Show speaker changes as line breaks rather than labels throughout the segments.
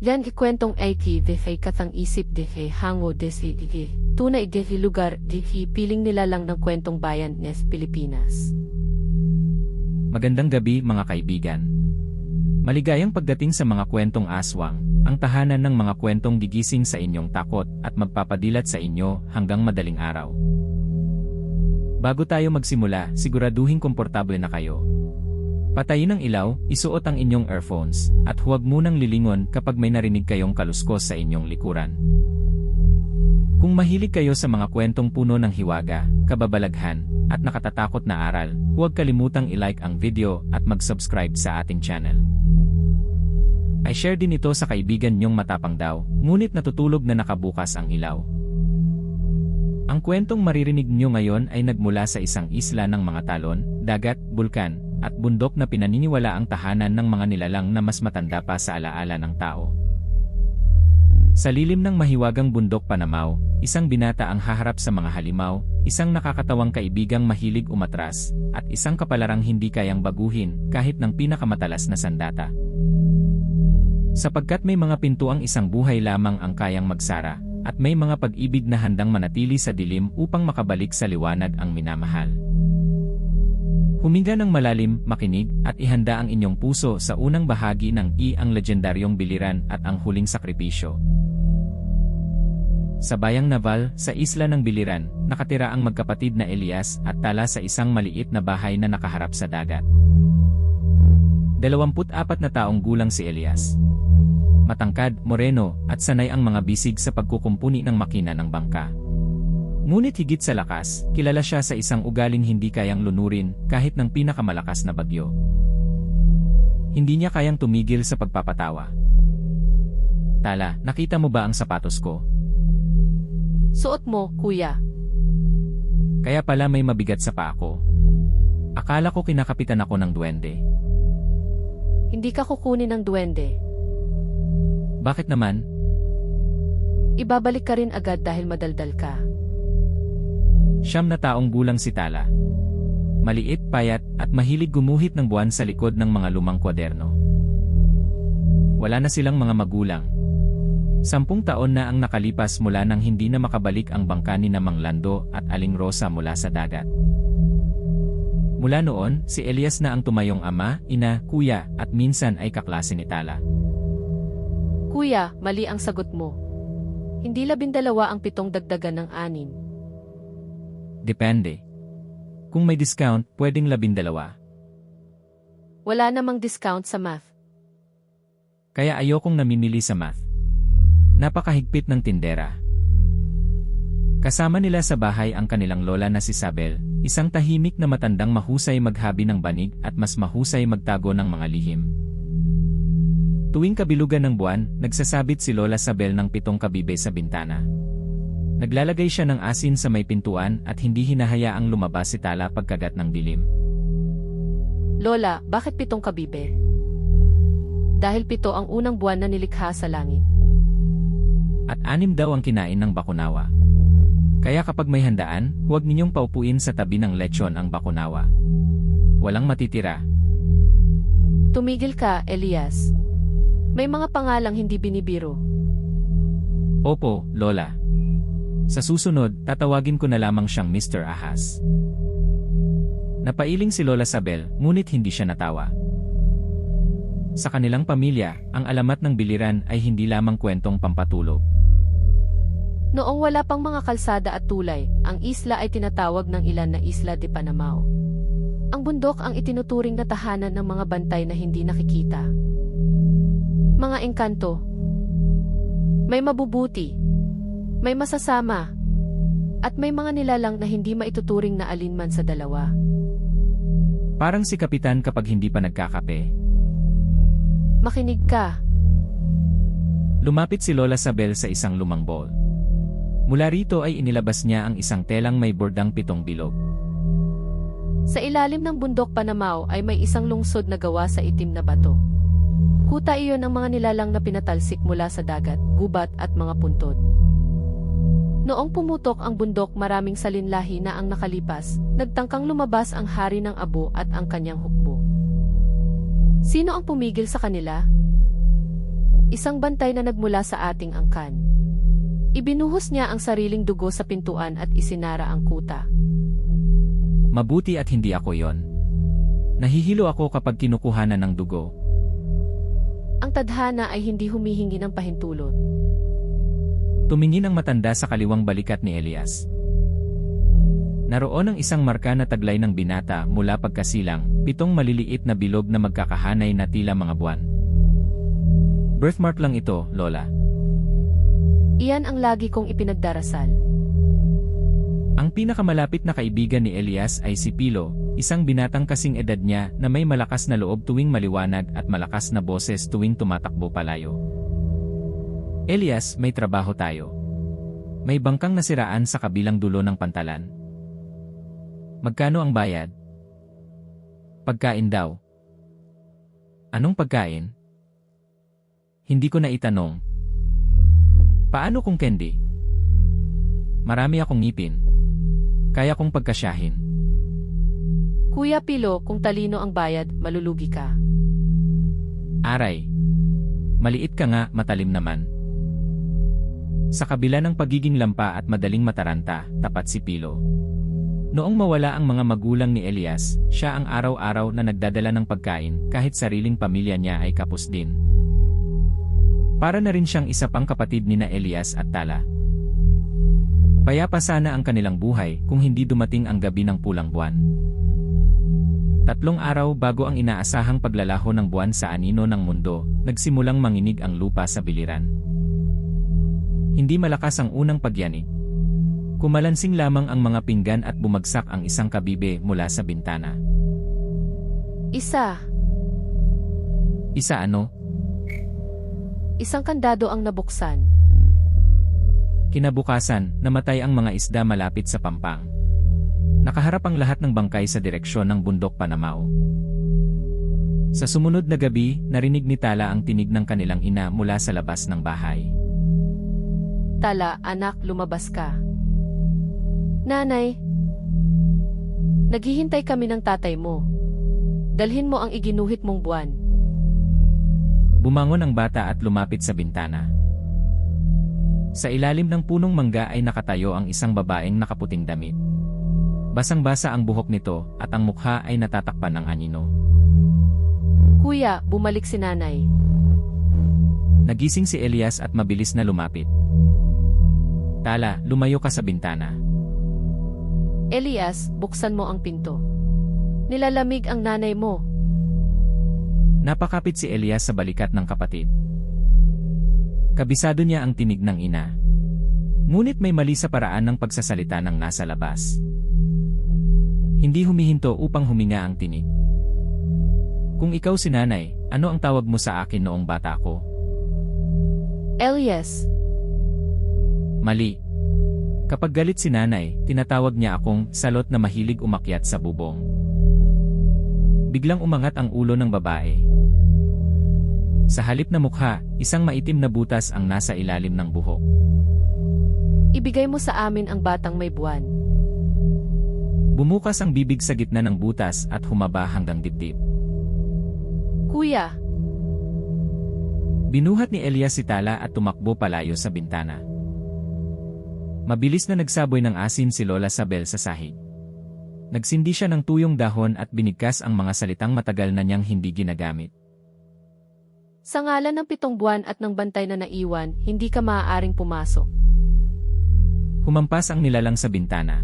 Yan ikwentong IT dehe katang isip dehe hango desi dehe. Tunay dehe lugar dehe piling nila lang ng kwentong bayan nes Pilipinas.
Magandang gabi mga kaibigan. Maligayang pagdating sa mga kwentong aswang, ang tahanan ng mga kwentong gigising sa inyong takot at magpapadilat sa inyo hanggang madaling araw. Bago tayo magsimula, siguraduhin komportable na kayo. Patayin ang ilaw, isuot ang inyong earphones, at huwag munang lilingon kapag may narinig kayong kaluskos sa inyong likuran. Kung mahilig kayo sa mga kwentong puno ng hiwaga, kababalaghan, at nakatatakot na aral, huwag kalimutang i-like ang video at mag-subscribe sa ating channel. I share din ito sa kaibigan nyong matapang daw, ngunit natutulog na nakabukas ang ilaw. Ang kwentong maririnig nyo ngayon ay nagmula sa isang isla ng mga talon, dagat, bulkan, at bundok na pinaniniwala ang tahanan ng mga nilalang na mas matanda pa sa alaala ng tao. Sa lilim ng mahiwagang bundok Panamaw, isang binata ang haharap sa mga halimaw, isang nakakatawang kaibigang mahilig umatras, at isang kapalarang hindi kayang baguhin kahit ng pinakamatalas na sandata. Sapagkat may mga pinto ang isang buhay lamang ang kayang magsara, at may mga pag-ibig na handang manatili sa dilim upang makabalik sa liwanag ang minamahal. Huminga ng malalim, makinig, at ihanda ang inyong puso sa unang bahagi ng ang legendaryong biliran at ang huling sakripisyo. Sa bayang Naval, sa isla ng Biliran, nakatira ang magkapatid na Elias at Tala sa isang maliit na bahay na nakaharap sa dagat. 24 na taong gulang si Elias. Matangkad, moreno, at sanay ang mga bisig sa pagkukumpuni ng makina ng bangka. Ngunit higit sa lakas, kilala siya sa isang ugaling hindi kayang lunurin kahit ng pinakamalakas na bagyo. Hindi niya kayang tumigil sa pagpapatawa. Tala, nakita mo ba ang sapatos ko?
Suot mo, kuya.
Kaya pala may mabigat sa paa ko. Akala ko kinakapitan ako ng duwende.
Hindi ka kukunin ng duwende.
Bakit naman?
Ibabalik ka rin agad dahil madaldal ka.
9 na taong gulang si Tala. Maliit, payat, at mahilig gumuhit ng buwan sa likod ng mga lumang kwaderno. Wala na silang mga magulang. 10 taon na ang nakalipas mula nang hindi na makabalik ang bangka ni Mang Lando at Aling Rosa mula sa dagat. Mula noon, si Elias na ang tumayong ama, ina, kuya, at minsan ay kaklase ni Tala.
Kuya, mali ang sagot mo. Hindi 12 ang 7 dagdagan ng 6.
Depende. Kung may discount, pwedeng 12.
Wala namang discount sa math.
Kaya ayokong namimili sa math. Napakahigpit ng tindera. Kasama nila sa bahay ang kanilang lola na si Sabel, isang tahimik na matandang mahusay maghabi ng banig at mas mahusay magtago ng mga lihim. Tuwing kabilugan ng buwan, nagsasabit si Lola Sabel ng 7 kabibe sa bintana. Naglalagay siya ng asin sa may pintuan at hindi hinahayaang lumabas si Tala pagkagat ng dilim.
Lola, bakit 7 kabibe? Dahil 7 ang unang buwan na nilikha sa langit.
At 6 daw ang kinain ng bakunawa. Kaya kapag may handaan, huwag ninyong paupuin sa tabi ng lechon ang bakunawa. Walang matitira.
Tumigil ka, Elias. May mga pangalang hindi binibiro.
Opo, Lola. Sa susunod, tatawagin ko na lamang siyang Mr. Ahas. Napailing si Lola Sabel, ngunit hindi siya natawa. Sa kanilang pamilya, ang alamat ng biliran ay hindi lamang kwentong pampatulog.
Noong wala pang mga kalsada at tulay, ang isla ay tinatawag ng ilan na Isla de Panamao. Ang bundok ang itinuturing na tahanan ng mga bantay na hindi nakikita. Mga engkanto. May mabubuti. May masasama. At may mga nilalang na hindi maituturing na alinman sa dalawa.
Parang si Kapitan kapag hindi pa nagkakape.
Makinig ka.
Lumapit si Lola Sabel sa isang lumang bowl. Mula rito ay inilabas niya ang isang telang may bordang 7 bilog.
Sa ilalim ng bundok Panamaw ay may isang lungsod na gawa sa itim na bato. Kuta iyon ang mga nilalang na pinatalsik mula sa dagat, gubat at mga puntod. Noong pumutok ang bundok, maraming salinlahi na ang nakalipas, nagtangkang lumabas ang hari ng abo at ang kanyang hukbo. Sino ang pumigil sa kanila? Isang bantay na nagmula sa ating angkan. Ibinuhos niya ang sariling dugo sa pintuan at isinara ang kuta.
Mabuti at hindi ako yon. Nahihilo ako kapag kinukuhanan ng dugo.
Ang tadhana ay hindi humihingi ng pahintulot.
Tumingin ang matanda sa kaliwang balikat ni Elias. Naroon ang isang marka na taglay ng binata mula pagkasilang, 7 maliliit na bilog na magkakahanay na tila mga buwan. Birthmark lang ito, Lola.
Iyan ang lagi kong ipinagdarasal.
Ang pinakamalapit na kaibigan ni Elias ay si Pilo, isang binatang kasing edad niya na may malakas na loob tuwing maliwanag at malakas na boses tuwing tumatakbo palayo. Elias, may trabaho tayo. May bangkang nasiraan sa kabilang dulo ng pantalan. Magkano ang bayad? Pagkain daw. Anong pagkain? Hindi ko na itanong. Paano kung candy? Marami akong ngipin. Kaya kong pagkasyahin.
Kuya Pilo, kung talino ang bayad, malulugi ka.
Aray. Maliit ka nga, matalim naman. Sa kabila ng pagiging lampa at madaling mataranta, tapat si Pilo. Noong mawala ang mga magulang ni Elias, siya ang araw-araw na nagdadala ng pagkain kahit sariling pamilya niya ay kapos din. Para na rin siyang isa pang kapatid ni na Elias at Tala. Payapa sana ang kanilang buhay kung hindi dumating ang gabi ng pulang buwan. 3 araw bago ang inaasahang paglalaho ng buwan sa anino ng mundo, nagsimulang manginig ang lupa sa biliran. Hindi malakas ang unang pagyanig. Kumalansing lamang ang mga pinggan at bumagsak ang isang kabibe mula sa bintana.
Isa
ano?
Isang kandado ang nabuksan.
Kinabukasan, namatay ang mga isda malapit sa pampang. Nakaharap ang lahat ng bangkay sa direksyon ng bundok Panamao. Sa sumunod na gabi, narinig ni Tala ang tinig ng kanilang ina mula sa labas ng bahay.
Tala, anak, lumabas ka. Nanay, naghihintay kami ng tatay mo. Dalhin mo ang iginuhit mong buwan.
Bumangon ang bata at lumapit sa bintana. Sa ilalim ng punong mangga ay nakatayo ang isang babaeng nakaputing damit. Basang-basa ang buhok nito at ang mukha ay natatakpan ng anino.
Kuya, bumalik si nanay.
Nagising si Elias at mabilis na lumapit. Tala, lumayo ka sa bintana.
Elias, buksan mo ang pinto. Nilalamig ang nanay mo.
Napakapit si Elias sa balikat ng kapatid. Kabisado niya ang tinig ng ina. Ngunit may mali sa paraan ng pagsasalita ng nasa labas. Hindi humihinto upang huminga ang tinig. Kung ikaw si nanay, ano ang tawag mo sa akin noong bata ko?
Elias.
Mali. Kapag galit si nanay, tinatawag niya akong salot na mahilig umakyat sa bubong. Biglang umangat ang ulo ng babae. Sa halip na mukha, isang maitim na butas ang nasa ilalim ng buhok.
Ibigay mo sa amin ang batang may buwan.
Bumukas ang bibig sa gitna ng butas at humaba hanggang dibdib.
Kuya.
Binuhat ni Elias si Tala at tumakbo palayo sa bintana. Mabilis na nagsaboy ng asin si Lola Sabel sa sahig. Nagsindi siya ng tuyong dahon at binigkas ang mga salitang matagal na niyang hindi ginagamit.
Sa ngalan ng 7 buwan at ng bantay na naiwan, hindi ka maaaring pumasok.
Humampas ang nilalang sa bintana.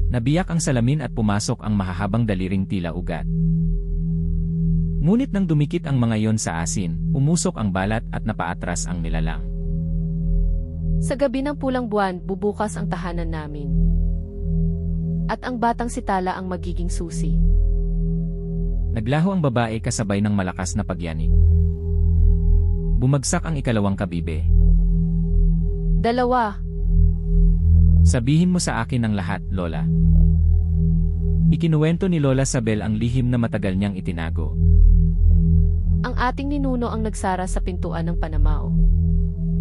Nabiyak ang salamin at pumasok ang mahahabang daliring tila ugat. Ngunit nang dumikit ang mga yon sa asin, umusok ang balat at napaatras ang nilalang.
Sa gabi ng pulang buwan, bubukas ang tahanan namin. At ang batang si Tala ang magiging susi.
Naglaho ang babae kasabay ng malakas na pagyanig. Bumagsak ang ikalawang kabibe.
2.
Sabihin mo sa akin ang lahat, Lola. Ikinuwento ni Lola Sabel ang lihim na matagal niyang itinago.
Ang ating ninuno ang nagsara sa pintuan ng Panamao.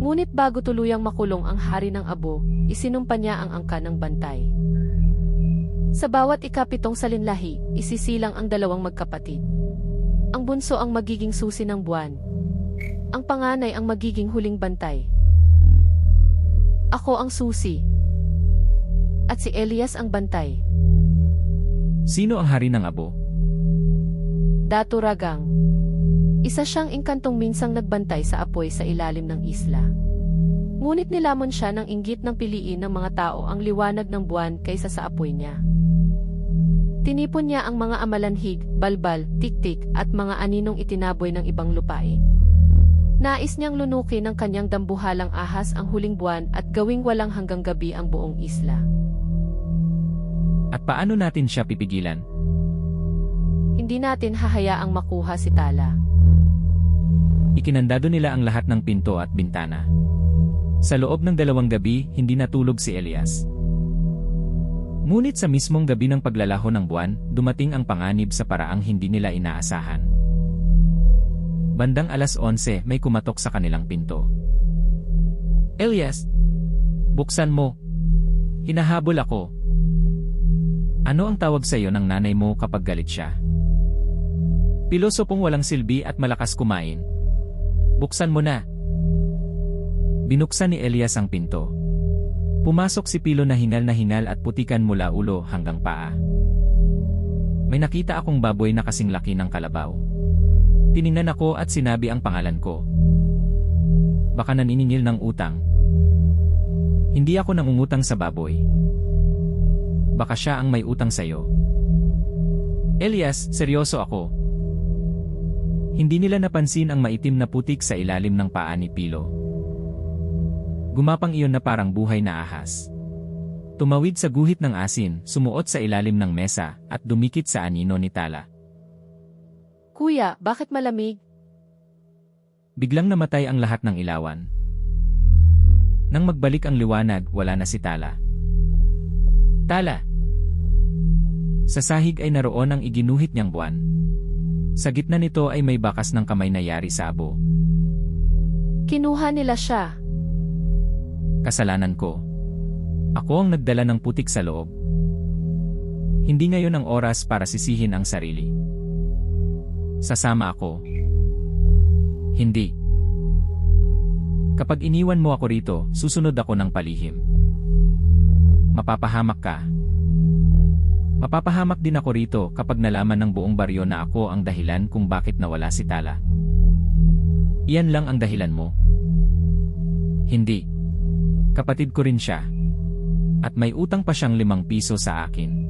Ngunit bago tuluyang makulong ang hari ng abo, isinumpa niya ang angka ng bantay. Sa bawat ika-7 salinlahi, isisilang ang 2 magkapatid. Ang bunso ang magiging susi ng buwan. Ang panganay ang magiging huling bantay. Ako ang susi. At si Elias ang bantay.
Sino ang hari ng abo?
Datu Ragang. Isa siyang engkantong minsang nagbantay sa apoy sa ilalim ng isla. Ngunit nilamon siya ng inggit ng piliin ng mga tao ang liwanag ng buwan kaysa sa apoy niya. Tinipon niya ang mga amalanhig, balbal, tiktik at mga aninong itinaboy ng ibang lupain. Nais niyang lunukin ng kanyang dambuhalang ahas ang huling buwan at gawing walang hanggang gabi ang buong isla.
At paano natin siya pipigilan?
Hindi natin hahayaang makuha si Tala.
Ikinandado nila ang lahat ng pinto at bintana. Sa loob ng 2 gabi, hindi natulog si Elias. Ngunit sa mismong gabi ng paglalaho ng buwan, dumating ang panganib sa paraang hindi nila inaasahan. Bandang 11:00 may kumatok sa kanilang pinto. Elias, buksan mo. Hinahabol ako. Ano ang tawag sa iyo ng nanay mo kapag galit siya? Pilosopong walang silbi at malakas kumain. Buksan mo na. Binuksan ni Elias ang pinto. Pumasok si Pilo na hingal at putikan mula ulo hanggang paa. May nakita akong baboy na kasing laki ng kalabaw. Tiningnan ako at sinabi ang pangalan ko. Baka naniningil ng utang. Hindi ako nangungutang sa baboy. Baka siya ang may utang sa'yo. Elias, seryoso ako. Hindi nila napansin ang maitim na putik sa ilalim ng paa ni Pilo. Gumapang iyon na parang buhay na ahas. Tumawid sa guhit ng asin, sumuot sa ilalim ng mesa, at dumikit sa anino ni Tala.
Kuya, bakit malamig?
Biglang namatay ang lahat ng ilawan. Nang magbalik ang liwanag, wala na si Tala. Tala! Sa sahig ay naroon ang iginuhit niyang buwan. Sa gitna nito ay may bakas ng kamay na yari sa abo.
Kinuha nila siya.
Kasalanan ko. Ako ang nagdala ng putik sa loob. Hindi ngayon ang oras para sisihin ang sarili. Sasama ako. Hindi. Kapag iniwan mo ako rito, susunod ako ng palihim. Mapapahamak ka. Mapapahamak din ako rito kapag nalaman ng buong baryo na ako ang dahilan kung bakit nawala si Tala. Iyan lang ang dahilan mo. Hindi. Kapatid ko rin siya. At may utang pa siyang 5 piso sa akin.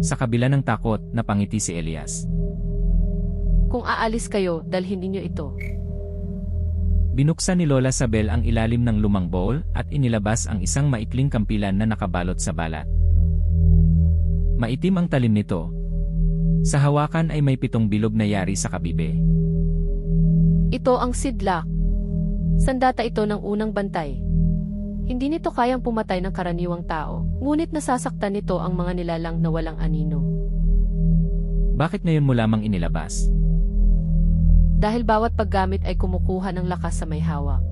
Sa kabila ng takot, napangiti si Elias.
Kung aalis kayo, dalhin ninyo ito.
Binuksan ni Lola Sabel ang ilalim ng lumang bowl at inilabas ang isang maikling kampilan na nakabalot sa balat. Maitim ang talim nito. Sa hawakan ay may 7 bilog na yari sa kabibe.
Ito ang sidlak. Sandata ito ng unang bantay. Hindi nito kayang pumatay ng karaniwang tao, ngunit nasasaktan nito ang mga nilalang na walang anino.
Bakit ngayon mo lamang inilabas?
Dahil bawat paggamit ay kumukuha ng lakas sa may hawak.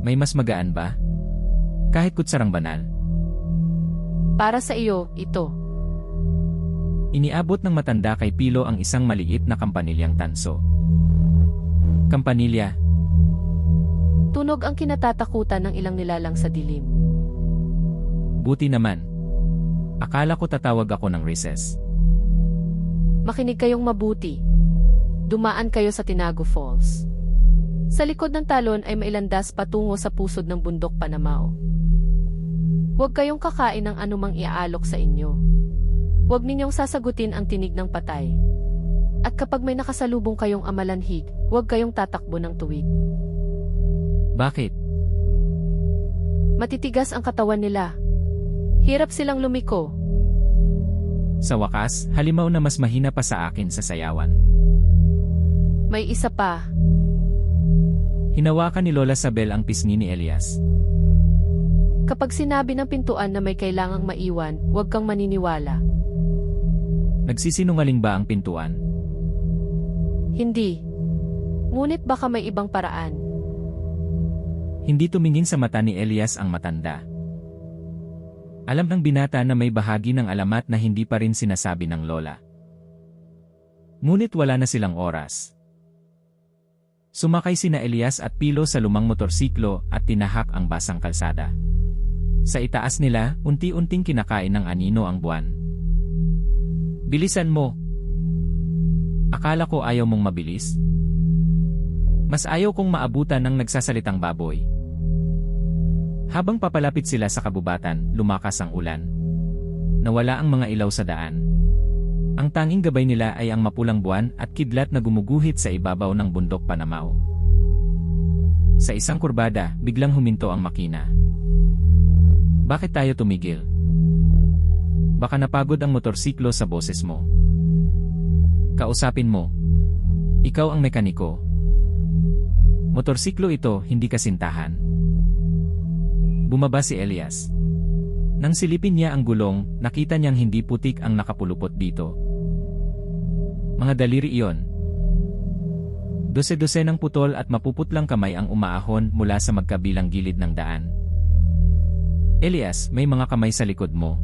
May mas magaan ba? Kahit kutsarang banal.
Para sa iyo, ito.
Iniabot ng matanda kay Pilo ang isang maliit na kampanilyang tanso. Kampanilya.
Tunog ang kinatatakutan ng ilang nilalang sa dilim.
Buti naman. Akala ko tatawag ako ng recess.
Makinig kayong mabuti. Dumaan kayo sa Tinago Falls. Sa likod ng talon ay mailandas patungo sa pusod ng bundok Panamao. Huwag kayong kakain ng anumang iaalok sa inyo. Huwag ninyong sasagutin ang tinig ng patay. At kapag may nakasalubong kayong amalanhig, huwag kayong tatakbo ng tuwid.
Bakit?
Matitigas ang katawan nila. Hirap silang lumiko.
Sa wakas, halimaw na mas mahina pa sa akin sa sayawan.
May isa pa.
Hinawakan ni Lola Sabel ang pisngi ni Elias.
Kapag sinabi ng pintuan na may kailangang maiwan, huwag kang maniniwala.
Nagsisinungaling ba ang pintuan?
Hindi. Ngunit baka may ibang paraan.
Hindi tumingin sa mata ni Elias ang matanda. Alam ng binata na may bahagi ng alamat na hindi pa rin sinasabi ng lola. Ngunit wala na silang oras. Sumakay sina Elias at Pilo sa lumang motorsiklo at tinahak ang basang kalsada. Sa itaas nila, unti-unting kinakain ng anino ang buwan. Bilisan mo! Akala ko ayaw mong mabilis? Mas ayaw kong maabutan ng nagsasalitang baboy. Habang papalapit sila sa kabubatan, lumakas ang ulan. Nawala ang mga ilaw sa daan. Ang tanging gabay nila ay ang mapulang buwan at kidlat na gumuguhit sa ibabaw ng bundok Panamao. Sa isang kurbada, biglang huminto ang makina. Bakit tayo tumigil? Baka napagod ang motorsiklo sa boses mo. Kausapin mo. Ikaw ang mekaniko. Motorsiklo ito, hindi kasintahan. Bumaba si Elias. Nang silipin niya ang gulong, nakita niyang hindi putik ang nakapulupot dito. Mga daliri iyon. Dose-dose ng putol at mapuputlang kamay ang umaahon mula sa magkabilang gilid ng daan. Elias, may mga kamay sa likod mo.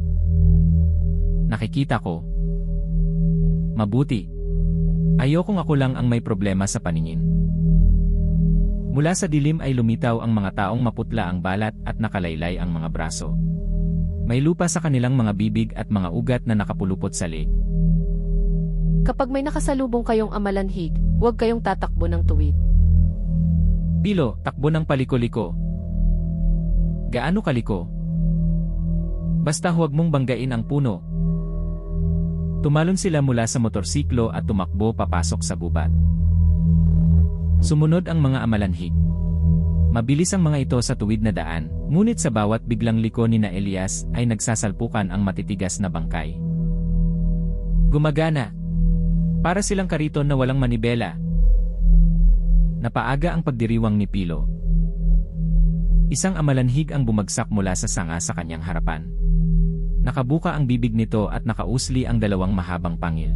Nakikita ko. Mabuti. Ayokong ako lang ang may problema sa paningin. Mula sa dilim ay lumitaw ang mga taong maputla ang balat at nakalaylay ang mga braso. May lupa sa kanilang mga bibig at mga ugat na nakapulupot sa leeg.
Kapag may nakasalubong kayong amalanhig, huwag kayong tatakbo ng tuwid.
Pilo, takbo ng paliko-liko. Gaano kaliko? Basta huwag mong banggain ang puno. Tumalon sila mula sa motorsiklo at tumakbo papasok sa gubat. Sumunod ang mga amalanhig. Mabilis ang mga ito sa tuwid na daan, ngunit sa bawat biglang liko ni na Elias ay nagsasalpukan ang matitigas na bangkay. Gumagana. Para silang kariton na walang manibela. Napaaga ang pagdiriwang ni Pilo. Isang amalanhig ang bumagsak mula sa sanga sa kanyang harapan. Nakabuka ang bibig nito at nakausli ang dalawang mahabang pangil.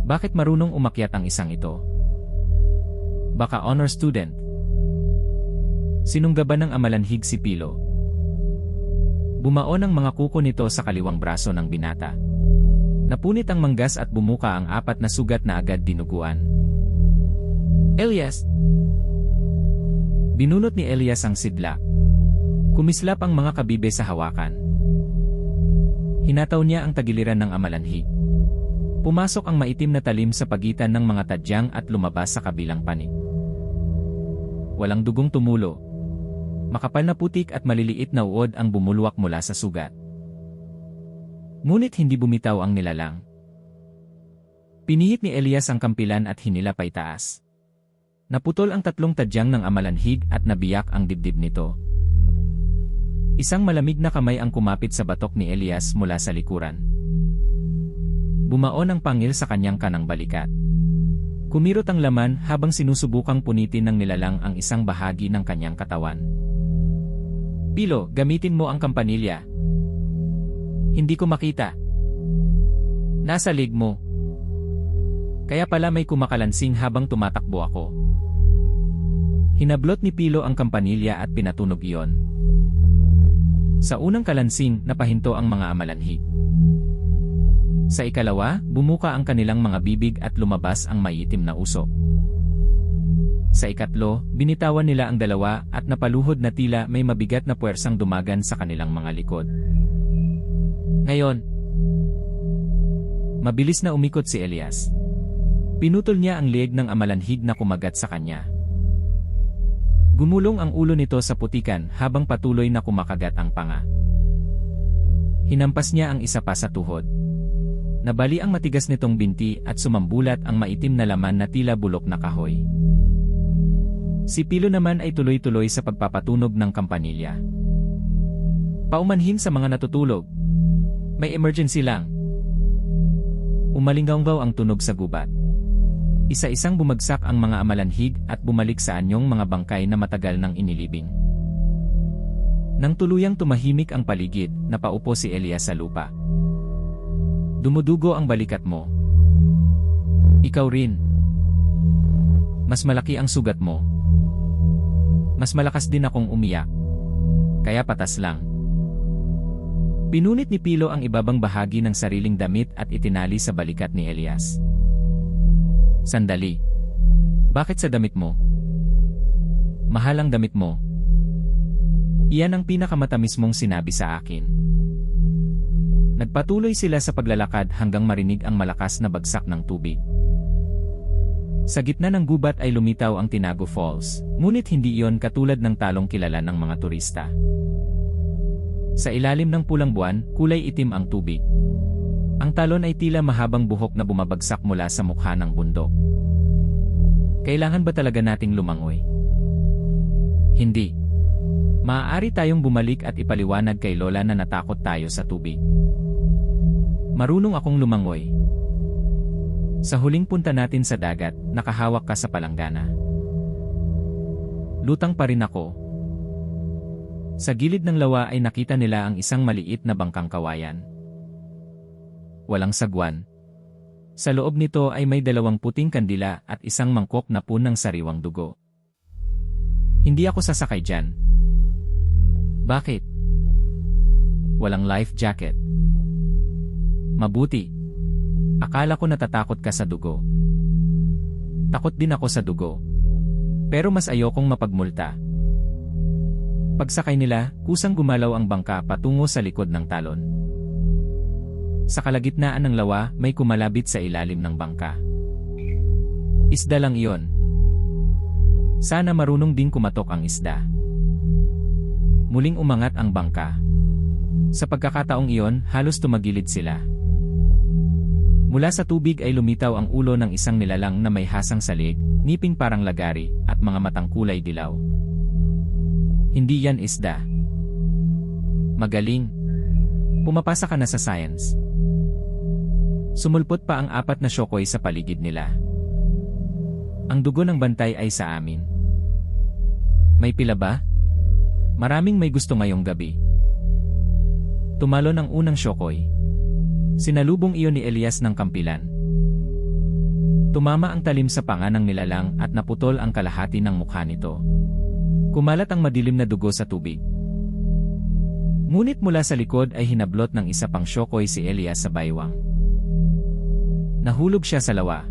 Bakit marunong umakyat ang isang ito? Baka honor student. Sinunggaban ng amalanhig si Pilo. Bumaon ang mga kuko nito sa kaliwang braso ng binata. Napunit ang manggas at bumuka ang 4 na sugat na agad dinuguan. Elias! Binunot ni Elias ang sidla. Kumislap ang mga kabibe sa hawakan. Hinataw niya ang tagiliran ng amalanhig. Pumasok ang maitim na talim sa pagitan ng mga tadyang at lumabas sa kabilang panig. Walang dugong tumulo. Makapal na putik at maliliit na uod ang bumulwak mula sa sugat. Ngunit hindi bumitaw ang nilalang. Pinihit ni Elias ang kampilan at hinila paitaas. Naputol ang 3 tadyang ng amalanhig at nabiyak ang dibdib nito. Isang malamig na kamay ang kumapit sa batok ni Elias mula sa likuran. Bumaon ang pangil sa kanyang kanang balikat. Kumirot ang laman habang sinusubukang punitin ng nilalang ang isang bahagi ng kanyang katawan. Pilo, gamitin mo ang kampanilya. Hindi ko makita. Nasa leg mo. Kaya pala may kumakalansing habang tumatakbo ako. Hinablot ni Pilo ang kampanilya at pinatunog iyon. Sa unang kalansing, napahinto ang mga amalanhig. Sa ikalawa, bumuka ang kanilang mga bibig at lumabas ang maitim na usok. Sa ikatlo, binitawan nila ang 2 at napaluhod na tila may mabigat na puwersang dumagan sa kanilang mga likod. Ngayon, mabilis na umikot si Elias. Pinutol niya ang leeg ng amalanhig na kumagat sa kanya. Gumulong ang ulo nito sa putikan habang patuloy na kumakagat ang panga. Hinampas niya ang isa pa sa tuhod. Nabali ang matigas nitong binti at sumambulat ang maitim na laman na tila bulok na kahoy. Si Pilo naman ay tuloy-tuloy sa pagpapatunog ng kampanilya. Paumanhin sa mga natutulog. May emergency lang. Umalinggaw ang tunog sa gubat. Isa-isang bumagsak ang mga amalanhig at bumalik sa anyong mga bangkay na matagal nang inilibing. Nang tuluyang tumahimik ang paligid, napaupo si Elias sa lupa. Dumudugo ang balikat mo. Ikaw rin. Mas malaki ang sugat mo. Mas malakas din akong umiyak. Kaya patas lang. Pinunit ni Pilo ang ibabang bahagi ng sariling damit at itinali sa balikat ni Elias. Sandali. Bakit sa damit mo? Mahal ang damit mo. Iyan ang pinakamatamis mong sinabi sa akin. Nagpatuloy sila sa paglalakad hanggang marinig ang malakas na bagsak ng tubig. Sa gitna ng gubat ay lumitaw ang Tinago Falls, ngunit hindi iyon katulad ng talong kilala ng mga turista. Sa ilalim ng pulang buwan, kulay itim ang tubig. Ang talon ay tila mahabang buhok na bumabagsak mula sa mukha ng bundok. Kailangan ba talaga nating lumangoy? Hindi. Maaari tayong bumalik at ipaliwanag kay Lola na natakot tayo sa tubig. Marunong akong lumangoy. Sa huling punta natin sa dagat, nakahawak ka sa palanggana. Lutang pa rin ako. Sa gilid ng lawa ay nakita nila ang isang maliit na bangkang kawayan. Walang sagwan. Sa loob nito ay may 2 puting kandila at isang mangkok na punang sariwang dugo. Hindi ako sasakay dyan. Bakit? Walang life jacket. Mabuti. Akala ko natatakot ka sa dugo. Takot din ako sa dugo. Pero mas ayokong mapagmulta. Pagsakay nila, kusang gumalaw ang bangka patungo sa likod ng talon. Sa kalagitnaan ng lawa, may kumalabit sa ilalim ng bangka. Isda lang iyon. Sana marunong din kumatok ang isda. Muling umangat ang bangka. Sa pagkakataong iyon, halos tumagilid sila. Mula sa tubig ay lumitaw ang ulo ng isang nilalang na may hasang salig, ngipin parang lagari, at mga matang kulay dilaw. Hindi yan isda. Magaling. Pumapasa ka na sa science. Sumulpot pa ang 4 na syokoy sa paligid nila. Ang dugo ng bantay ay sa amin. May pila ba? Maraming may gusto ngayong gabi. Tumalon ang unang syokoy. Sinalubong iyon ni Elias ng kampilan. Tumama ang talim sa panga ng nilalang at naputol ang kalahati ng mukha nito. Kumalat ang madilim na dugo sa tubig. Ngunit mula sa likod ay hinablot ng isa pang syokoy si Elias sa baywang. Nahulog siya sa lawa.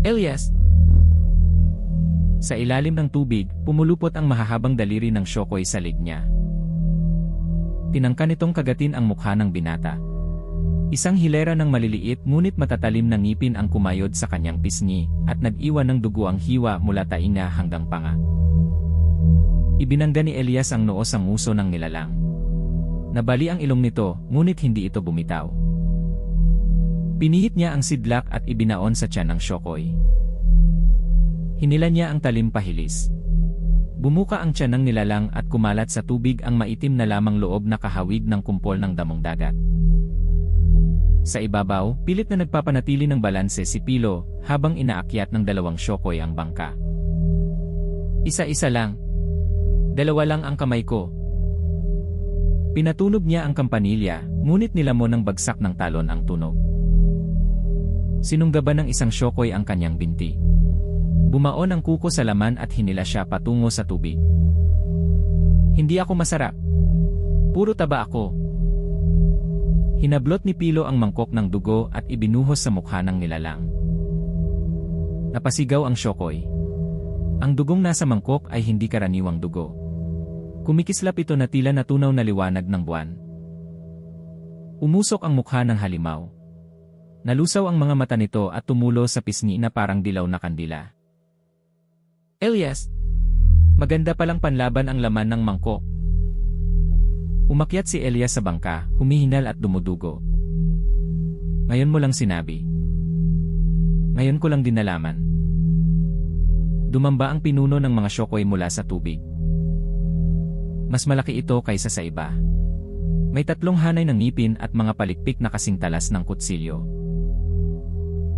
Elias! Sa ilalim ng tubig, pumulupot ang mahahabang daliri ng syokoy sa lig niya. Tinangka nitong kagatin ang mukha ng binata. Isang hilera ng maliliit ngunit matatalim na ngipin ang kumayod sa kanyang pisngi at nag-iwan ng dugo ang hiwa mula tainga hanggang panga. Ibinangga ni Elias ang noo sa nguso ng nilalang. Nabali ang ilong nito ngunit hindi ito bumitaw. Pinihit niya ang sidlak at ibinaon sa tiyan ng syokoy. Hinila niya ang talim pahilis. Bumuka ang tiyan ng nilalang at kumalat sa tubig ang maitim na lamang loob na kahawig ng kumpol ng damong dagat. Sa ibabaw, pilit na nagpapanatili ng balanse si Pilo habang inaakyat ng 2 syokoy ang bangka. Isa-isa lang. 2 lang ang kamay ko. Pinatunog niya ang kampanilya, ngunit nilamon ng bagsak ng talon ang tunog. Sinunggaban ng isang syokoy ang kanyang binti. Bumaon ang kuko sa laman at hinila siya patungo sa tubig. Hindi ako masarap. Puro taba ako. Hinablot ni Pilo ang mangkok ng dugo at ibinuhos sa mukha ng nilalang. Napasigaw ang syokoy. Ang dugong nasa mangkok ay hindi karaniwang dugo. Kumikislap ito na tila natunaw na liwanag ng buwan. Umusok ang mukha ng halimaw. Nalusaw ang mga mata nito at tumulo sa pisngi na parang dilaw na kandila. Elias! Maganda palang panlaban ang laman ng mangkok. Umakyat si Elias sa bangka, humihinal at dumudugo. Ngayon mo lang sinabi. Ngayon ko lang din nalaman. Dumamba ang pinuno ng mga syokoy mula sa tubig. Mas malaki ito kaysa sa iba. May 3 hanay ng ngipin at mga palikpik na kasing talas ng kutsilyo.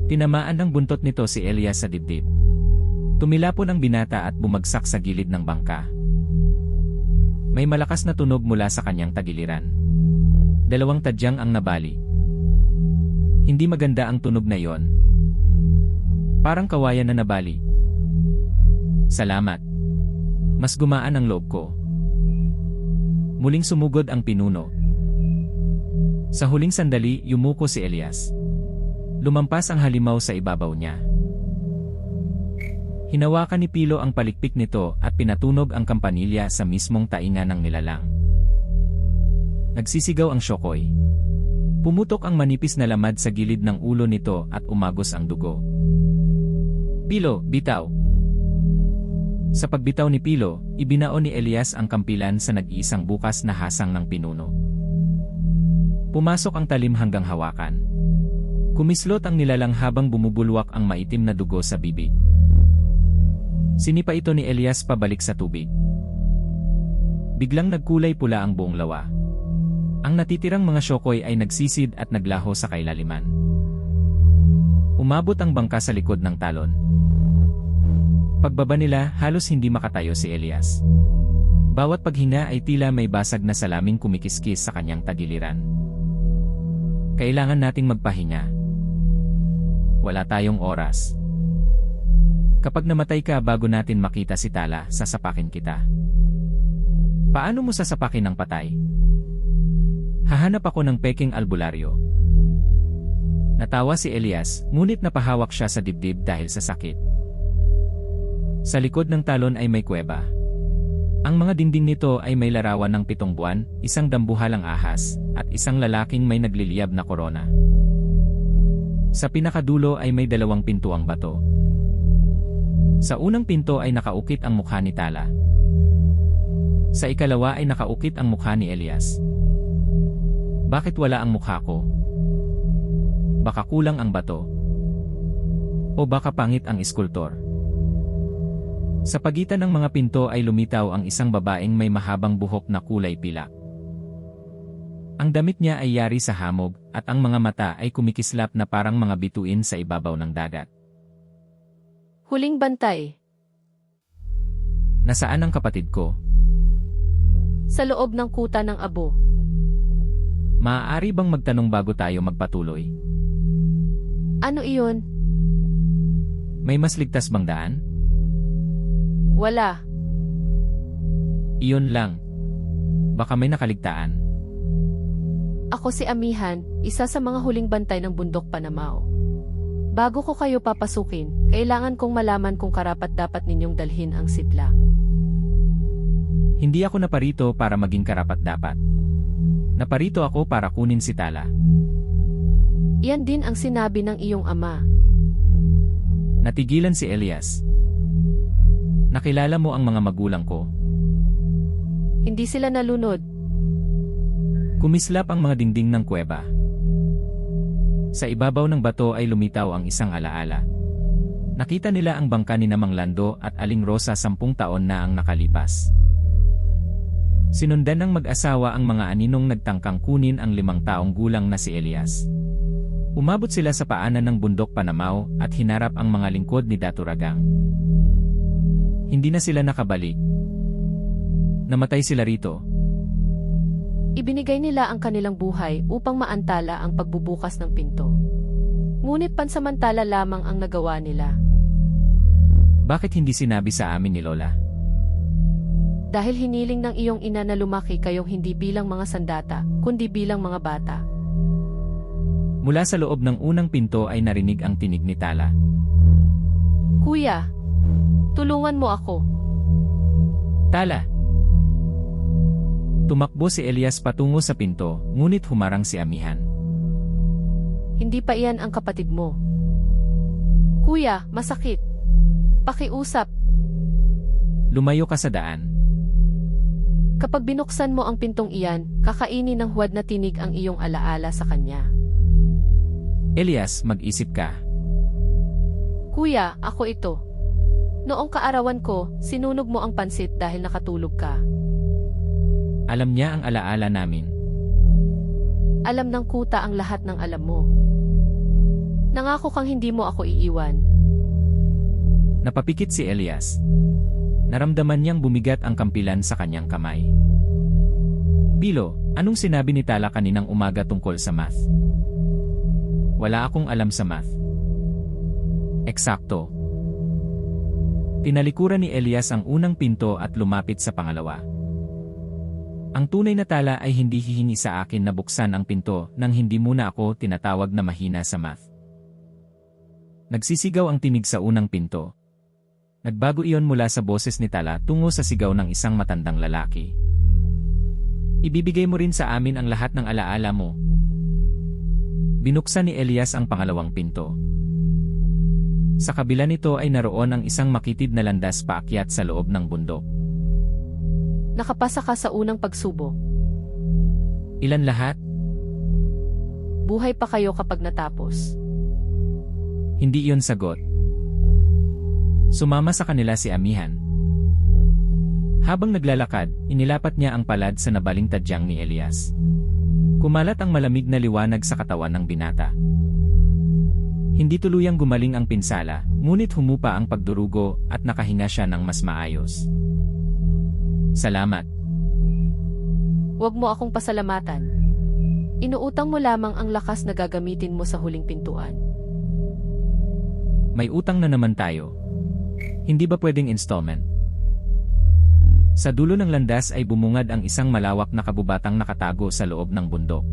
Tinamaan ng buntot nito si Elias sa dibdib. Tumilapon ang binata at bumagsak sa gilid ng bangka. May malakas na tunog mula sa kanyang tagiliran. 2 tadyang ang nabali. Hindi maganda ang tunog na yon. Parang kawayan na nabali. Salamat. Mas gumaan ang loob ko. Muling sumugod ang pinuno. Sa huling sandali, yumuko si Elias. Lumampas ang halimaw sa ibabaw niya. Hinawakan ni Pilo ang palikpik nito at pinatunog ang kampanilya sa mismong tainga ng nilalang. Nagsisigaw ang Shokoy. Pumutok ang manipis na lamad sa gilid ng ulo nito at umagos ang dugo. Pilo, bitaw! Sa pagbitaw ni Pilo, ibinaon ni Elias ang kampilan sa nag-iisang bukas na hasang ng pinuno. Pumasok ang talim hanggang hawakan. Kumislot ang nilalang habang bumubulwak ang maitim na dugo sa bibig. Sinipa ito ni Elias pabalik sa tubig. Biglang nagkulay pula ang buong lawa. Ang natitirang mga Shokoy ay nagsisid at naglaho sa kailaliman. Umabot ang bangka sa likod ng talon. Pagbaba nila, halos hindi makatayo si Elias. Bawat paghinga ay tila may basag na salaming kumikiskis sa kanyang tagiliran. Kailangan nating magpahinga. Wala tayong oras. Kapag namatay ka bago natin makita si Tala, sasapakin kita. Paano mo sasapakin ng patay? Hahanap ako ng peking albularyo. Natawa si Elias, ngunit napahawak siya sa dibdib dahil sa sakit. Sa likod ng talon ay may kuweba. Ang mga dingding nito ay may larawan ng 7 buwan, isang dambuhalang ahas, at isang lalaking may nagliliyab na korona. Sa pinakadulo ay may 2 pintuang bato. Sa unang pinto ay nakaukit ang mukha ni Tala. Sa ikalawa ay nakaukit ang mukha ni Elias. Bakit wala ang mukha ko? Baka kulang ang bato? O baka pangit ang iskultor? Sa pagitan ng mga pinto ay lumitaw ang isang babaeng may mahabang buhok na kulay pilak. Ang damit niya ay yari sa hamog at ang mga mata ay kumikislap na parang mga bituin sa ibabaw ng dagat.
Huling bantay.
Nasaan ang kapatid ko?
Sa loob ng kuta ng abo.
Maaari bang magtanong bago tayo magpatuloy?
Ano iyon?
May mas ligtas bang daan?
Wala.
Iyon lang. Baka may nakaligtaan.
Ako si Amihan, isa sa mga huling bantay ng bundok Panamao. Bago ko kayo papasukin, kailangan kong malaman kung karapat-dapat ninyong dalhin ang sitla.
Hindi ako naparito para maging karapat-dapat. Naparito ako para kunin si Tala.
Iyan din ang sinabi ng iyong ama.
Natigilan si Elias. Nakilala mo ang mga magulang ko.
Hindi sila nalunod.
Kumislap ang mga dingding ng kuweba. Sa ibabaw ng bato ay lumitaw ang isang alaala. Nakita nila ang bangka ni Namang Lando at Aling Rosa 10 taon na ang nakalipas. Sinundan ng mag-asawa ang mga aninong nagtangkang kunin ang 5 taong gulang na si Elias. Umabot sila sa paanan ng bundok Panamao at hinarap ang mga lingkod ni Daturagang. Hindi na sila nakabalik. Namatay sila rito.
Ibinigay nila ang kanilang buhay upang maantala ang pagbubukas ng pinto. Ngunit pansamantala lamang ang nagawa nila.
Bakit hindi sinabi sa amin ni Lola?
Dahil hiniling ng iyong ina na lumaki kayong hindi bilang mga sandata, kundi bilang mga bata.
Mula sa loob ng unang pinto ay narinig ang tinig ni Tala.
Kuya, tulungan mo ako.
Tala! Tumakbo si Elias patungo sa pinto, ngunit humarang si Amihan.
Hindi pa iyan ang kapatid mo. Kuya, masakit. Pakiusap.
Lumayo ka sa daan.
Kapag binuksan mo ang pintong iyan, kakainin ng huwad na tinig ang iyong alaala sa kanya.
Elias, mag-isip ka.
Kuya, ako ito. Noong kaarawan ko, sinunog mo ang pansit dahil nakatulog ka.
Alam niya ang alaala namin.
Alam ng kuta ang lahat ng alam mo. Nangako kang hindi mo ako iiwan.
Napapikit si Elias. Naramdaman niyang bumigat ang kampilan sa kanyang kamay. Pilo, anong sinabi ni Tala kaninang umaga tungkol sa math? Wala akong alam sa math. Eksakto. Tinalikuran ni Elias ang unang pinto at lumapit sa pangalawa. Ang tunay na Tala ay hindi hihingi sa akin na buksan ang pinto nang hindi muna ako tinatawag na mahina sa math. Nagsisigaw ang tinig sa unang pinto. Nagbago iyon mula sa boses ni Tala tungo sa sigaw ng isang matandang lalaki. Ibibigay mo rin sa amin ang lahat ng alaala mo. Binuksan ni Elias ang pangalawang pinto. Sa kabila nito ay naroon ang isang makitid na landas paakyat sa loob ng bundok.
Nakapasa ka sa unang pagsubok.
Ilan lahat?
Buhay pa kayo kapag natapos.
Hindi iyon sagot. Sumama sa kanila si Amihan. Habang naglalakad, inilapat niya ang palad sa nabaling tadyang ni Elias. Kumalat ang malamig na liwanag sa katawan ng binata. Hindi tuluyang gumaling ang pinsala, ngunit humupa ang pagdurugo at nakahinga siya ng mas maayos. Salamat.
Huwag mo akong pasalamatan. Inuutang mo lamang ang lakas na gagamitin mo sa huling pintuan.
May utang na naman tayo. Hindi ba pwedeng installment? Sa dulo ng landas ay bumungad ang isang malawak na kabubatang nakatago sa loob ng bundok.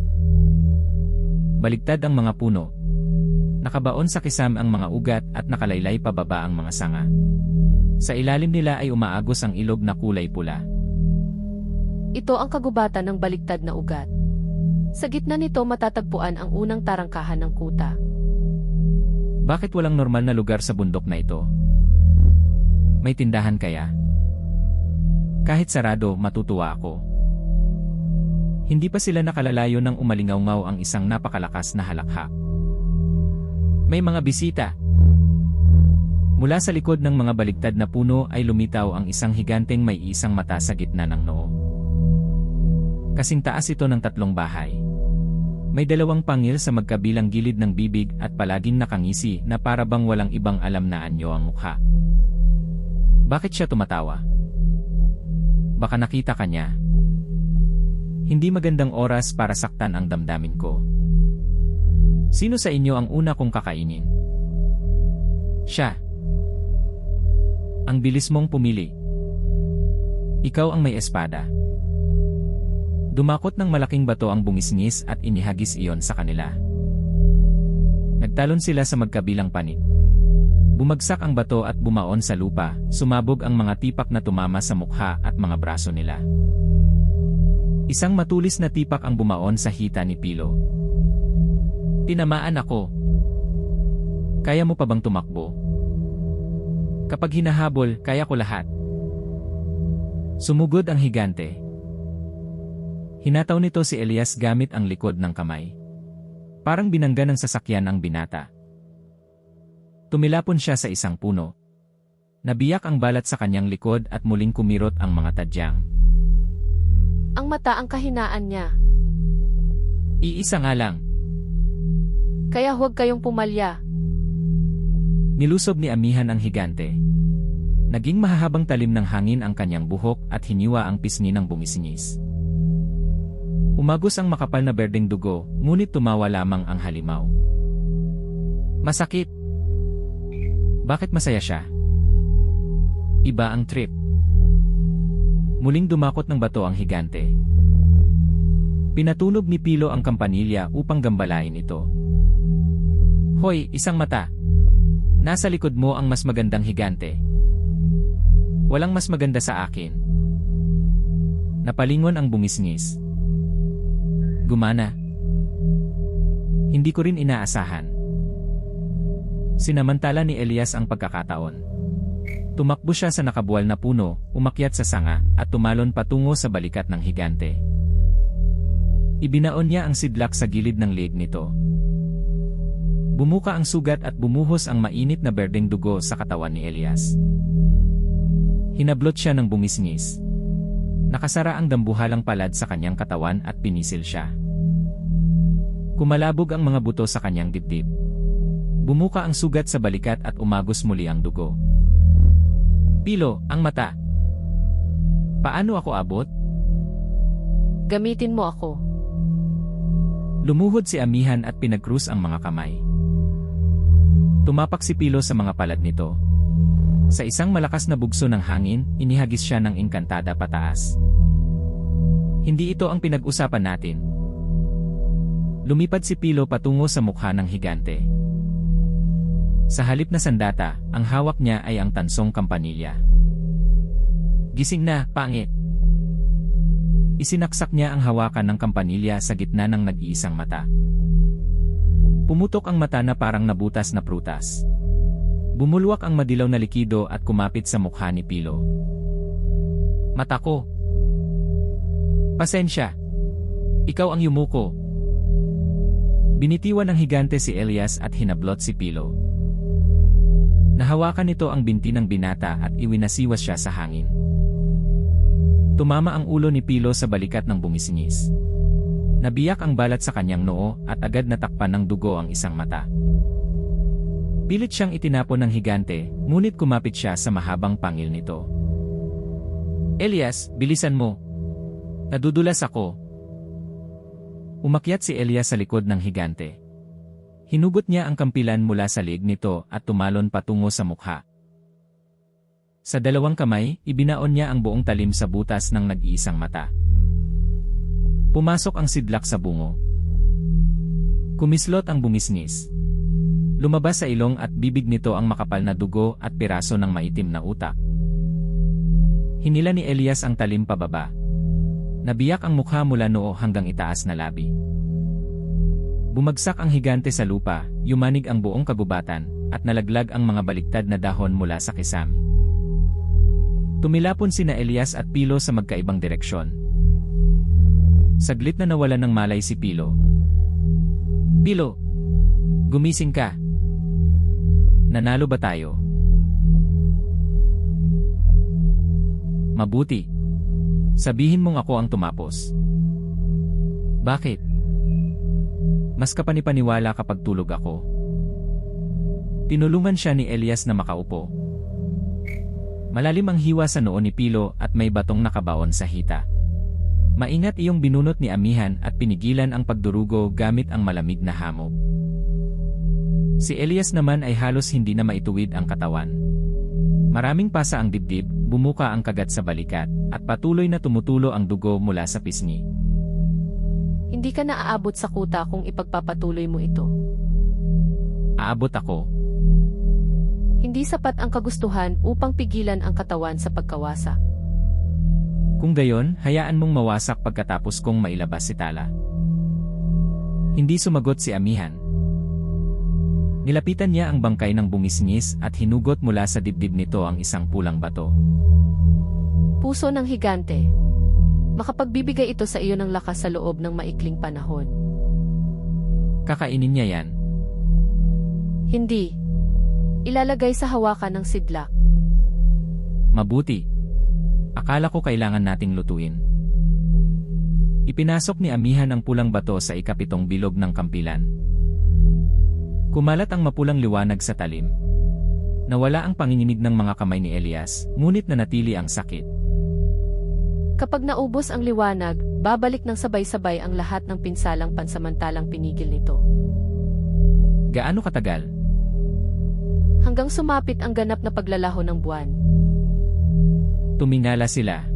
Baligtad ang mga puno. Nakabaon sa kisam ang mga ugat at nakalaylay pababa ang mga sanga. Sa ilalim nila ay umaagos ang ilog na kulay pula.
Ito ang kagubatan ng baligtad na ugat. Sa gitna nito matatagpuan ang unang tarangkahan ng kuta.
Bakit walang normal na lugar sa bundok na ito? May tindahan kaya? Kahit sarado, matutuwa ako. Hindi pa sila nakalalayo nang umalingaw-ngaw ang isang napakalakas na halakhak. May mga bisita. Mula sa likod ng mga baligtad na puno ay lumitaw ang isang higanteng may isang mata sa gitna ng noo. Kasing taas ito ng 3 bahay. May 2 pangil sa magkabilang gilid ng bibig at palaging nakangisi na para bang walang ibang alam na anyo ang mukha. Bakit siya tumatawa? Baka nakita ka niya. Hindi magandang oras para saktan ang damdamin ko. Sino sa inyo ang una kong kakainin? Siya. Ang bilis mong pumili. Ikaw ang may espada. Dumakot ng malaking bato ang bungisngis at inihagis iyon sa kanila. Nagtalon sila sa magkabilang panig. Bumagsak ang bato at bumaon sa lupa, sumabog ang mga tipak na tumama sa mukha at mga braso nila. Isang matulis na tipak ang bumaon sa hita ni Pilo. Tinamaan ako. Kaya mo pa bang tumakbo? Kapag hinahabol, kaya ko lahat. Sumugod ang higante. Hinataw nito si Elias gamit ang likod ng kamay. Parang binangga ng sasakyan ang binata. Tumilapon siya sa isang puno. Nabiyak ang balat sa kanyang likod at muling kumirot ang mga tadyang.
Ang mata ang kahinaan niya.
Iisa nga lang.
Kaya huwag kayong pumalya.
Nilusob ni Amihan ang higante. Naging mahahabang talim ng hangin ang kanyang buhok at hiniwa ang pisngi ng bumisingis. Umagos ang makapal na berdeng dugo, ngunit tumawa lamang ang halimaw. Masakit. Bakit masaya siya? Iba ang trip. Muling dumakot ng bato ang higante. Pinatunog ni Pilo ang kampanilya upang gambalain ito. Hoy, isang mata. Nasa likod mo ang mas magandang higante. Walang mas maganda sa akin. Napalingon ang bungisngis. Gumana. Hindi ko rin inaasahan. Sinamantala ni Elias ang pagkakataon. Tumakbo siya sa nakabuwal na puno, umakyat sa sanga, at tumalon patungo sa balikat ng higante. Ibinaon niya ang sidlak sa gilid ng leeg nito. Bumuka ang sugat at bumuhos ang mainit na berdeng dugo sa katawan ni Elias. Hinablot siya ng bungisngis. Nakasara ang dambuhalang palad sa kanyang katawan at pinisil siya. Kumalabog ang mga buto sa kanyang dibdib. Bumuka ang sugat sa balikat at umagos muli ang dugo. Pilo, ang mata. Paano ako abot?
Gamitin mo ako.
Lumuhod si Amihan at pinagkrus ang mga kamay. Tumapak si Pilo sa mga palad nito. Sa isang malakas na bugso ng hangin, inihagis siya ng engkantada pataas. Hindi ito ang pinag-usapan natin. Lumipad si Pilo patungo sa mukha ng higante. Sa halip na sandata, ang hawak niya ay ang tansong kampanilya. Gising na, pangit! Isinaksak niya ang hawakan ng kampanilya sa gitna ng nag-iisang mata. Pumutok ang mata na parang nabutas na prutas. Bumulwak ang madilaw na likido at kumapit sa mukha ni Pilo. Mata ko! Pasensya! Ikaw ang yumuko! Binitiwan ng higante si Elias at hinablot si Pilo. Nahawakan nito ang binti ng binata at iwinasiwas siya sa hangin. Tumama ang ulo ni Pilo sa balikat ng bumisingis. Nabiyak ang balat sa kanyang noo at agad natakpan ng dugo ang isang mata. Pilit siyang itinapon ng higante, ngunit kumapit siya sa mahabang pangil nito. Elias, bilisan mo! Nadudulas ako! Umakyat si Elias sa likod ng higante. Hinugot niya ang kampilan mula sa liig nito at tumalon patungo sa mukha. Sa dalawang kamay, ibinaon niya ang buong talim sa butas ng nag-iisang mata. Pumasok ang sidlak sa bungo. Kumislot ang bumisnis. Lumabas sa ilong at bibig nito ang makapal na dugo at piraso ng maitim na utak. Hinila ni Elias ang talim pababa. Nabiyak ang mukha mula noo hanggang itaas na labi. Bumagsak ang higante sa lupa, yumanig ang buong kagubatan, at nalaglag ang mga baliktad na dahon mula sa kisame. Tumilapon sina Elias at Pilo sa magkaibang direksyon. Saglit na nawalan ng malay si Pilo. Pilo! Gumising ka! Nanalo ba tayo? Mabuti. Sabihin mong ako ang tumapos. Bakit? Mas kapanipaniwala kapag tulog ako. Tinulungan siya ni Elias na makaupo. Malalim ang hiwa sa noo ni Pilo at may batong nakabaon sa hita. Maingat iyong binunot ni Amihan at pinigilan ang pagdurugo gamit ang malamig na hamog. Si Elias naman ay halos hindi na maituwid ang katawan. Maraming pasa ang dibdib, bumuka ang kagat sa balikat, at patuloy na tumutulo ang dugo mula sa pisngi.
Hindi ka na aabot sa kuta kung ipagpapatuloy mo ito.
Aabot ako.
Hindi sapat ang kagustuhan upang pigilan ang katawan sa pagkawasak.
Kung gayon, hayaan mong mawasak pagkatapos kong mailabas si Tala. Hindi sumagot si Amihan. Nilapitan niya ang bangkay ng bumisngis at hinugot mula sa dibdib nito ang isang pulang bato.
Puso ng higante. Makapagbibigay ito sa iyo ng lakas sa loob ng maikling panahon.
Kakainin niya yan.
Hindi. Ilalagay sa hawakan ng sidlak.
Mabuti. Akala ko kailangan nating lutuin. Ipinasok ni Amihan ang pulang bato sa ikapitong bilog ng kampilan. Kumalat ang mapulang liwanag sa talim. Nawala ang panginginig ng mga kamay ni Elias, ngunit nanatili ang sakit.
Kapag naubos ang liwanag, babalik ng sabay-sabay ang lahat ng pinsalang pansamantalang pinigil nito.
Gaano katagal?
Hanggang sumapit ang ganap na paglalaho ng buwan.
Tumingala sila.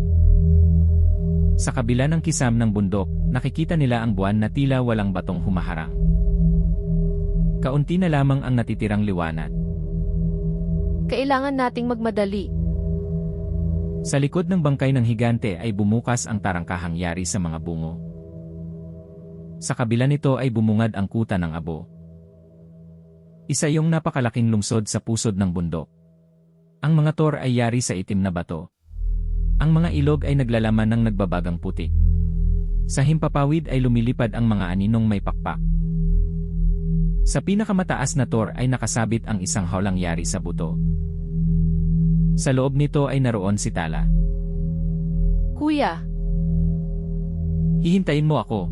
Sa kabila ng kisam ng bundok, nakikita nila ang buwan na tila walang batong humaharang. Kaunti na lamang ang natitirang liwanag.
Kailangan nating magmadali.
Sa likod ng bangkay ng higante ay bumukas ang tarangkahang yari sa mga bungo. Sa kabila nito ay bumungad ang kuta ng abo. Isa yung napakalaking lungsod sa pusod ng bundok. Ang mga tor ay yari sa itim na bato. Ang mga ilog ay naglalaman ng nagbabagang putik. Sa himpapawid ay lumilipad ang mga aninong may pakpak. Sa pinakamataas na tor ay nakasabit ang isang hawlang yari sa buto. Sa loob nito ay naroon si Tala.
Kuya!
Hihintayin mo ako.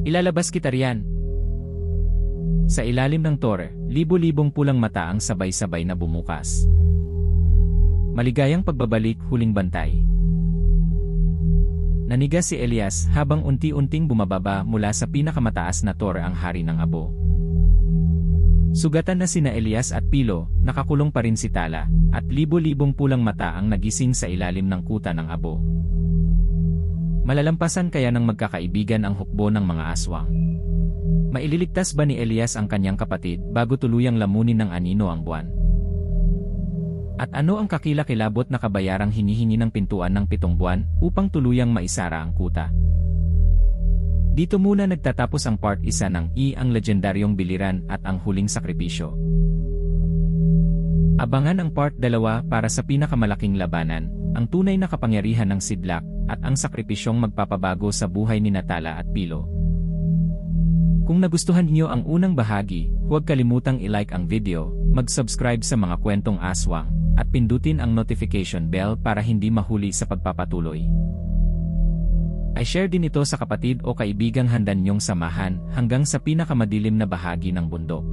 Ilalabas kita riyan. Sa ilalim ng tor, libo-libong pulang mata ang sabay-sabay na bumukas. Maligayang pagbabalik, huling bantay. Naniga si Elias habang unti-unting bumababa mula sa pinakamataas na tor ang hari ng abo. Sugatan na sina Elias at Pilo, nakakulong pa rin si Tala, at libo-libong pulang mata ang nagising sa ilalim ng kuta ng abo. Malalampasan kaya ng magkakaibigan ang hukbo ng mga aswang. Maililigtas ba ni Elias ang kanyang kapatid bago tuluyang lamunin ng anino ang buwan? At ano ang kakilakilabot na kabayarang hinihingi ng pintuan ng 7 buwan upang tuluyang maisara ang kuta? Dito muna nagtatapos ang part 1 ng ang legendaryong biliran at ang huling sakripisyo. Abangan ang part 2 para sa pinakamalaking labanan, ang tunay na kapangyarihan ng Sidlak, at ang sakripisyong magpapabago sa buhay ni Natala at Pilo. Kung nagustuhan niyo ang unang bahagi, huwag kalimutang i-like ang video, mag-subscribe sa mga kwentong aswang, at pindutin ang notification bell para hindi mahuli sa pagpapatuloy. I-share din ito sa kapatid o kaibigang handa niyong samahan hanggang sa pinakamadilim na bahagi ng bundok.